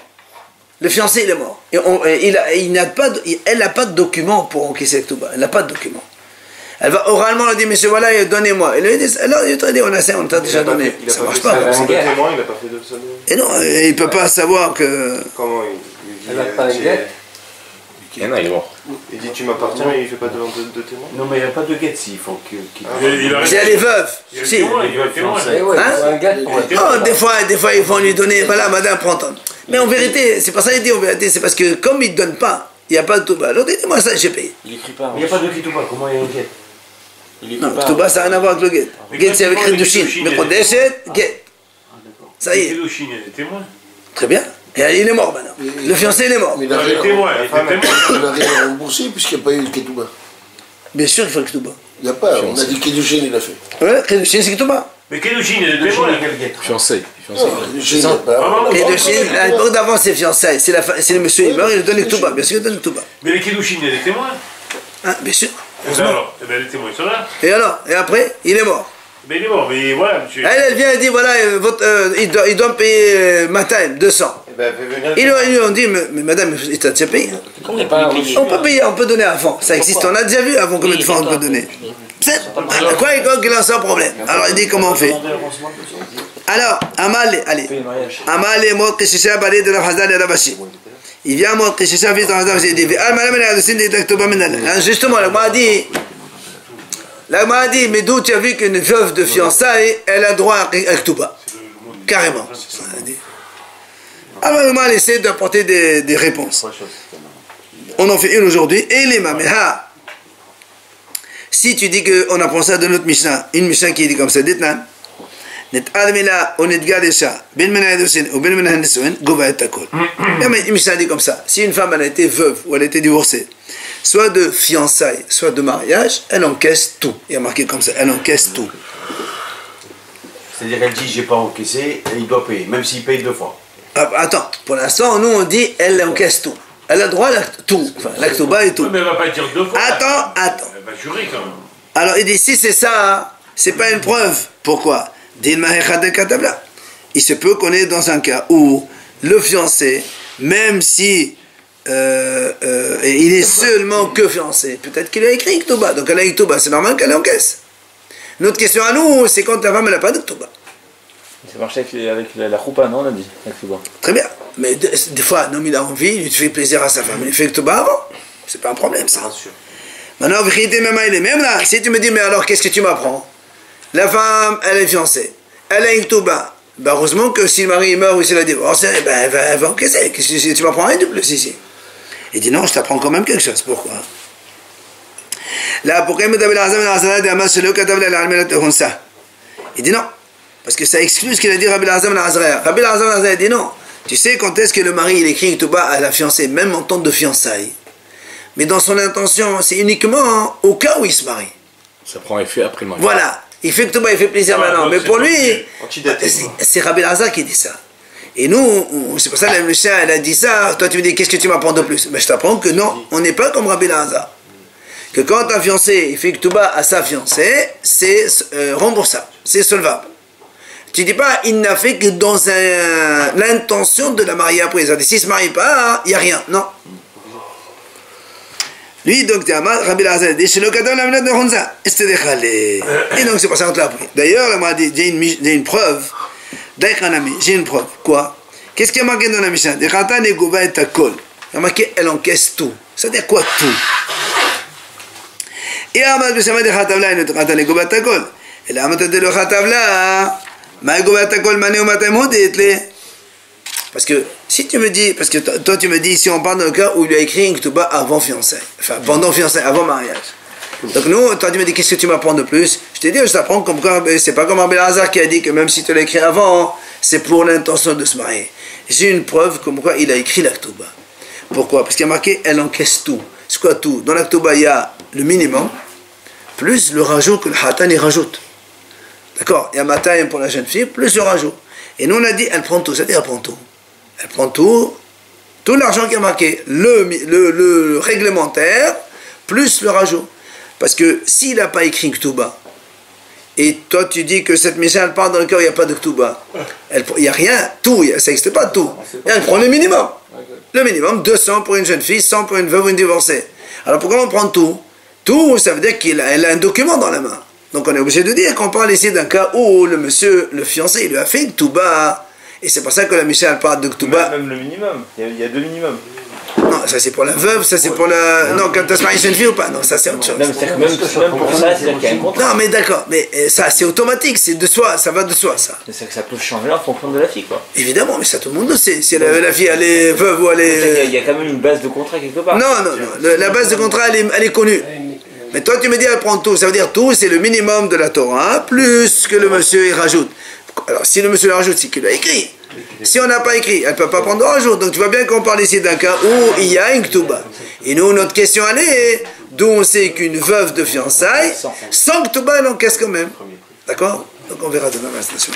Le fiancé, il est mort. Et elle n'a pas de document pour encaisser le Ktuba. Elle n'a pas de document. Elle va oralement lui dire, monsieur, voilà, donnez-moi. Alors, il t'a dit, on t'a déjà donné. Ça ne marche pas. Il n'a pas fait de ça. Et non, il ne peut pas savoir que... Comment il Elle n'a pas de guette. Il est mort. Il dit, tu m'appartiens, mais il ne fait pas de témoin. Non, mais il n'y a pas de guette s'il faut qu'il... Si elle est veuve. Si. Non, des fois, ils vont lui donner, voilà, madame, prends ton. Mais en vérité, c'est pas ça qu'il dit, en vérité, c'est parce que comme il ne donne pas, il n'y a pas de Ktuba. Alors, dites-moi ça, j'ai payé. Il écrit pas. Il n'y a pas de Ktuba, comment il y a une guette? Non, Ktuba, ça n'a rien à voir avec le guet. Guet, c'est avec Kiddushin. Mais Kodeshet, guet. Ça y est. Kiddushin, il est témoin. Très bien. Et il est mort maintenant. Le fiancé, il est mort. Il est témoin, Il n'a rien remboursé puisqu'il n'y a pas eu le Ketouba. Bien sûr qu'il faut le Ktuba. Il n'y a pas, on a dit Kiddushin, il a fait. Ouais, Kiddushin, c'est Ktuba. Mais Kedushin, il est le témoin. Fiancé. Les deux Chines, à l'époque d'avant, c'est fiançailles. C'est le monsieur, il meurt, il lui donne le Ktuba. Bien sûr, il donne le Ktuba. Mais les Kedushin, il est le témoin. Hein, bien sûr. Et ben alors, les témoins, ils sont là. Et alors? Et après, il est mort. Mais il est mort, mais voilà, monsieur. Elle vient et dit, voilà, il doit me payer ma time, 200. Ils lui ont dit, mais madame, il t'a déjà payé. On peut payer, on peut donner avant. Ça existe, on a déjà vu avant combien de fois on peut donner. Quoi qu'il en soit problème. Alors il dit, comment on fait? Alors, Amal, allez. Amal est mort, Kishisha, balé de la Hazal et Rabashi. Il vient mort, Kishisha, fils de Hazal, il dit, justement, la m'a dit, mais d'où tu as vu qu'une veuve de fiançailles, elle a droit à Ktuba. Carrément. Alors, on m'a essayé d'apporter des réponses. On en fait une aujourd'hui. Et les maméha. Si tu dis qu'on apprend ça de notre Mishnah, une Mishnah qui dit comme ça, dites-là, net almila ou net gadesha, ben menaïdosin ou ben menaïdosin, gova et takol. Une Mishnah dit comme ça. Si une femme, elle a été veuve ou elle a été divorcée, soit de fiançailles, soit de mariage, elle encaisse tout. Il y a marqué comme ça, elle encaisse tout. C'est-à-dire qu'elle dit, j'ai pas encaissé, et il doit payer, même s'il paye 2 fois. Ah, attends, pour l'instant, nous on dit, elle encaisse tout. Elle a droit à tout, enfin, l'Aktuba et tout. Mais elle va pas dire 2 fois. Attends. Elle va jurer quand même. Alors il dit, si c'est ça, c'est pas une preuve. Pourquoi? Il se peut qu'on est dans un cas où le fiancé, même si il est seulement que fiancé, peut-être qu'il a écrit Ktuba. Donc elle a Ktuba, c'est normal qu'elle encaisse. Notre question à nous, c'est quand la femme n'a pas de Ktuba. Ça marche avec la choupa, non, on a dit, avec Ktuba. Très bien, mais des fois, un homme il a envie, il fait plaisir à sa femme, il fait Ktuba avant. C'est pas un problème ça. Maintenant, même là, si tu me dis, mais alors qu'est-ce que tu m'apprends? La femme, elle est fiancée, elle a une Ktuba. Ben, heureusement que si le mari meurt ou s'il a divorcé, ben, elle va encaisser. Tu m'apprends rien de plus ici. Il dit non, je t'apprends quand même quelque chose. Pourquoi? Là, pourquoi il dit non. Parce que ça exclut ce qu'il a dit Rabbi Lazam al-Azraya. Rabbi Lazam al-Azraya dit non. Tu sais quand est-ce que le mari il écrit Ktuba à la fiancée, même en temps de fiançailles. Mais dans son intention, c'est uniquement au cas où il se marie. Ça prend effet après le mariage. Voilà. Il fait Ktuba, il fait plaisir maintenant. Mais pour lui, c'est Rabbi Lazar qui dit ça. Et nous, c'est pour ça que la Mishnah, elle a dit ça. Toi, tu me dis, qu'est-ce que tu m'apprends de plus? Mais je t'apprends que non, on n'est pas comme Rabbi Lazar. Que quand un fiancé, il fait Ktuba à sa fiancée, c'est remboursable, c'est solvable. Tu dis pas, il n'a fait que dans l'intention de la marier après. S'il ne se marie pas, il n'y a rien. Non. Lui, donc, Rabbi Lazar dit, et donc, c'est pour ça qu'on te l'a appris. D'ailleurs, il m'a dit, j'ai une preuve. J'ai une preuve. Quoi? Qu'est-ce qui a marqué dans la Mishnah? Il y a marqué, elle encaisse tout. Ça veut dire quoi, tout? Et Ahmad Bessama de Khatavla, il nous dit, Gobat Takol. Et là, Ahmad de le Khatavla, parce que si tu me dis, parce que toi tu me dis, si on parle d'un cas où il a écrit une Ktuba avant fiançailles, enfin pendant fiançailles, avant mariage. Donc nous, toi tu me dis, qu'est-ce que tu m'apprends de plus? Je t'ai dit, je t'apprends comme quoi, c'est pas comme Rabbi Lazar qui a dit que même si tu l'as écrit avant, c'est pour l'intention de se marier. J'ai une preuve comme quoi il a écrit la Ktuba. Pourquoi? Parce qu'il y a marqué, elle encaisse tout. C'est quoi tout? Dans la Ktuba, il y a le minimum, plus le rajout que le Hatan y rajoute. D'accord? Il y a ma taille pour la jeune fille, plus le rajout. Et nous on a dit, elle prend tout, c'est-à-dire elle prend tout. Elle prend tout l'argent qui est marqué, le réglementaire, plus le rajout. Parce que s'il n'a pas écrit Ktuba, et toi tu dis que cette Mishnah elle part dans le cas où il n'y a pas de Ktuba, il n'y a rien, tout, ça n'existe pas tout. Et elle prend le minimum. Le minimum, 200 pour une jeune fille, 100 pour une veuve ou une divorcée. Alors pourquoi on prend tout? Tout, ça veut dire qu'elle a un document dans la main. Donc on est obligé de dire qu'on parle ici d'un cas où le monsieur, le fiancé, il lui a fait Ktuba. Et c'est pour ça que la Mishnah parle de Ktuba. Même le minimum, il y a 2 minimums. Non, ça c'est pour la veuve, ça c'est pour la... Non, quand tu as se marié une fille ou pas? Non, ça c'est autre chose. Même pour ça, c'est-à-dire qu'il y a un contrat. Non, mais d'accord, mais ça c'est automatique, c'est de soi, ça va de soi ça. C'est que ça peut changer en fonction de la fille, quoi. Évidemment, mais ça tout le monde le sait. Si la fille elle est veuve ou elle est... Il y a quand même une base de contrat quelque part. Non, la base de contrat elle est connue. Mais toi tu me dis elle prend tout, ça veut dire tout c'est le minimum de la Torah, plus que le monsieur il rajoute. Alors si le monsieur le rajoute, c'est qu'il l'a écrit. Si on n'a pas écrit, elle ne peut pas prendre de rajout. Donc tu vois bien qu'on parle ici d'un cas où il y a une Ktuba. Et nous notre question elle est, d'où on sait qu'une veuve de fiançailles, sans Ktuba elle encaisse quand même. D'accord? Donc on verra demain la station.